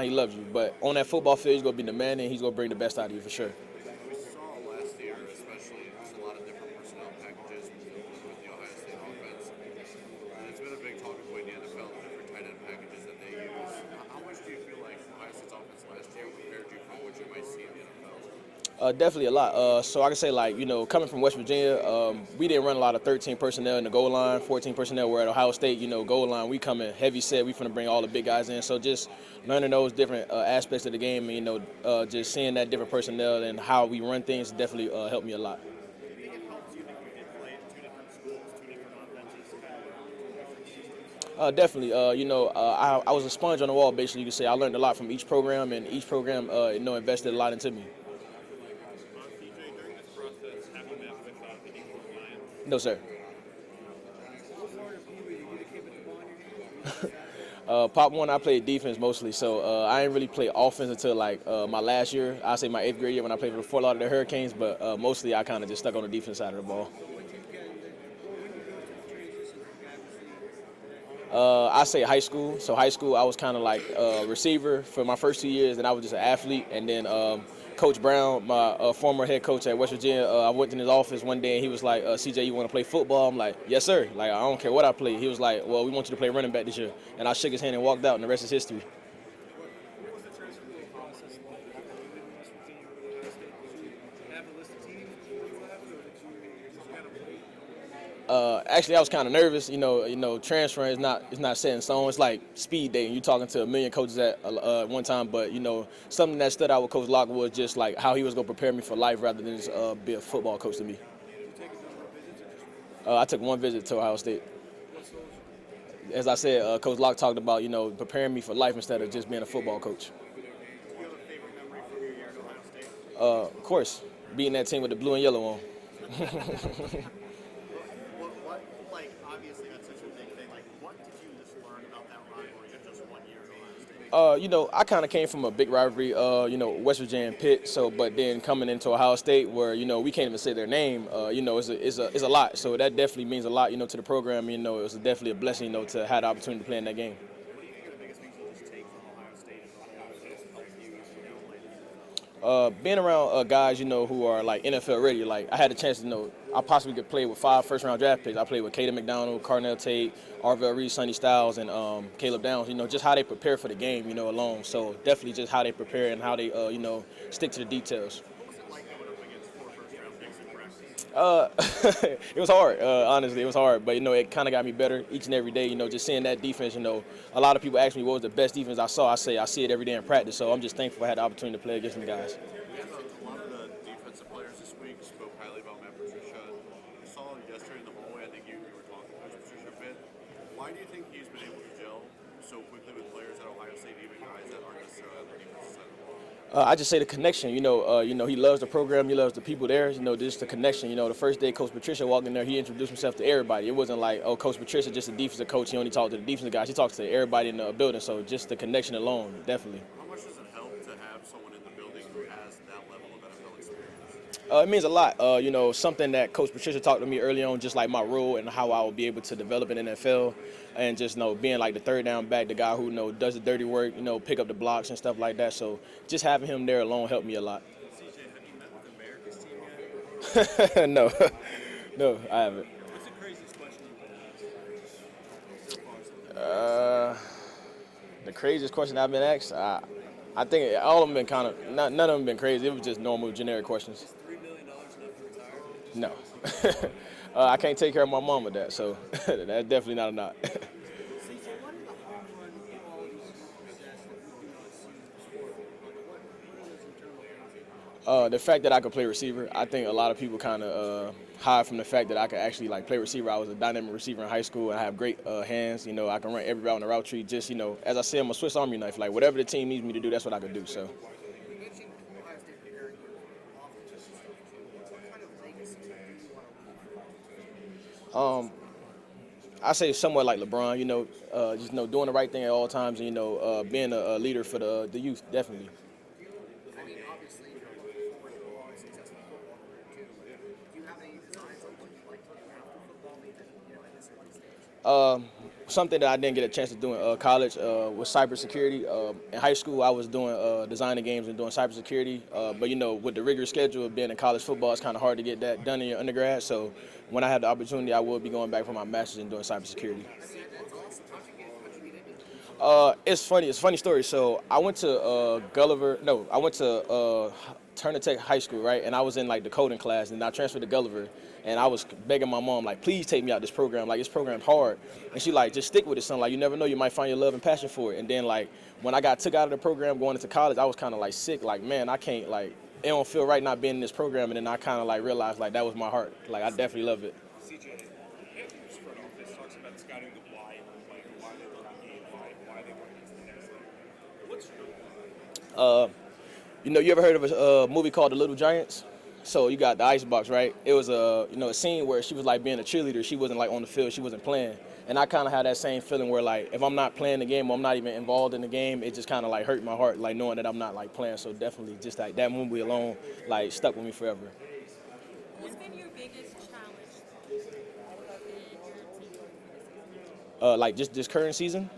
line, he loves you. But on that football field, he's going to be demanding. He's going to bring the best out of you for sure. We saw last year, especially, just a lot of different personnel packages with the Ohio State offense. And it's been a big talking point in the NFL, the different tight end packages that they use. How much do you feel like Ohio State's offense last year prepared you for what you might see in the NFL? Definitely a lot. So I can say, like, coming from West Virginia, we didn't run a lot of 13 personnel in the goal line, 14 personnel. Where at Ohio State, goal line, we come in heavy set. We finna bring all the big guys in. So just learning those different aspects of the game, and just seeing that different personnel and how we run things definitely helped me a lot. Do you think it helps you that you did play at two different schools, two different offenses, kind of learn two different systems? Definitely. I was a sponge on the wall, basically. You could say I learned a lot from each program, and each program, invested a lot into me. CJ, during this process, have you met with the Eagles or Lions? No, sir. Pop one, I played defense mostly, so I didn't really play offense until like my last year. I say my 8th grade year when I played for the Fort Lauderdale Hurricanes, but mostly I kind of just stuck on the defense side of the ball. I say high school. So high school, I was kind of like a receiver for my first 2 years, and I was just an athlete. And then Coach Brown, my former head coach at West Virginia, I went in his office one day, and he was like, CJ, you want to play football? I'm like, yes, sir. Like, I don't care what I play. He was like, well, we want you to play running back this year. And I shook his hand and walked out, and the rest is history. What was the transfer process like? After leaving West Virginia or Ohio State, did you have a list of teams before you left, or did you just kind of wait? Actually, I was kind of nervous. Transferring is not set in stone. It's like speed dating. You're talking to a million coaches at one time, but something that stood out with Coach Locke was just like how he was going to prepare me for life rather than just be a football coach to me. Did you take a number of visits or just I took one visit to Ohio State. what's those? As I said, Coach Locke talked about preparing me for life instead of just being a football coach. Do you have a favorite memory from your year at Ohio State? Of course, beating that team with the blue and yellow on. Like, obviously that's such a big thing. Like, what did you just learn about that rivalry in just 1 year at Ohio State? I kind of came from a big rivalry, West Virginia and Pitt. So, but then coming into Ohio State, where we can't even say their name, it's a lot. So that definitely means a lot, to the program. It was definitely a blessing, to have the opportunity to play in that game. What do you think are the biggest things you'll just take from Ohio State and how it has helped you play in the NFL? Being around guys, who are like NFL ready. Like I had a chance to, I possibly could play with 5 first-round draft picks. I played with Caden McDonald, Carnell Tate, Arvell Reed, Sonny Styles, and Caleb Downs. Just how they prepare for the game, alone. So definitely just how they prepare and how they, stick to the details. What was it like going up against 4 first-round picks in practice? It was hard. Honestly, it was hard. But it kind of got me better each and every day. Just seeing that defense. A lot of people ask me what was the best defense I saw. I say I see it every day in practice. So I'm just thankful I had the opportunity to play against them guys. Yeah, a lot of the defensive players this week spoke highly about Matt Patricia. I saw yesterday in the hallway, I think you were talking to Coach Patricia a bit. Why do you think he's been able to gel so quickly with players at Ohio State, even guys that aren't necessarily on the defensive side of the ball? I just say the connection. He loves the program. He loves the people there. Just the connection. The first day Coach Patricia walked in there, he introduced himself to everybody. It wasn't like, oh, Coach Patricia just a defensive coach. He only talked to the defensive guys. He talks to everybody in the building. So just the connection alone, definitely. How much does it help to have someone in the building who has that level of NFL experience? It means a lot. Something that Coach Patricia talked to me early on, just like my role and how I will be able to develop in NFL, and just being like the third down back, the guy who does the dirty work, pick up the blocks and stuff like that. So just having him there alone helped me a lot. CJ, have you met with America's team yet? No, no, I haven't. What's the craziest question you've been asked? The craziest question I've been asked, I think all of them been kind of none of them been crazy. It was just normal, generic questions. Is $3 million enough to retire? No, I can't take care of my mom with that, so that's definitely not a knock. CJ, what are the home run qualities you possess that we do not see in the sport? Like, what are those internal things? The fact that I could play receiver, I think a lot of people kind of hide from the fact that I could actually like play receiver. I was a dynamic receiver in high school, and I have great hands. I can run every route in the route tree. Just as I said, I'm a Swiss Army knife. Like whatever the team needs me to do, that's what I could do. So. You mentioned Ohio State preparing you for offenses and stuff too. What kind of legacy do you want to leave? I say somewhat like LeBron. Just doing the right thing at all times, and being a leader for the youth, definitely. I mean, obviously, you're looking forward to a long, successful football career too. But do you have any designs on what you'd like to do after football, maybe in this early stage? something that I didn't get a chance to do in college was cybersecurity. In high school, I was doing designing games and doing cybersecurity. But with the rigorous schedule of being in college football, it's kind of hard to get that done in your undergrad. So when I have the opportunity, I will be going back for my master's and doing cybersecurity. It's funny. It's a funny story. So I went to Gulliver. No, I went to Turner Tech High School, right? And I was in like the coding class, and I transferred to Gulliver. And I was begging my mom, like, please take me out this program. Like, this program's hard. And she like, just stick with it, son. Like, you never know, you might find your love and passion for it. And then like, when I got took out of the program going into college, I was kind of like sick. Like, man, I can't like. It don't feel right not being in this program. And then I kind of like realized like that was my heart. Like, I definitely love it. CJ, Panthers front office talks about scouting the why of the player, why they look good, why they want to get to the next level. What's your You ever heard of a movie called The Little Giants? So you got the icebox, right? It was a scene where she was like being a cheerleader. She wasn't like on the field. She wasn't playing. And I kind of had that same feeling where like if I'm not playing the game or I'm not even involved in the game, it just kind of like hurt my heart, like knowing that I'm not like playing. So definitely just like that movie alone, like stuck with me forever. What's been your biggest challenge in your team? Like just this current season.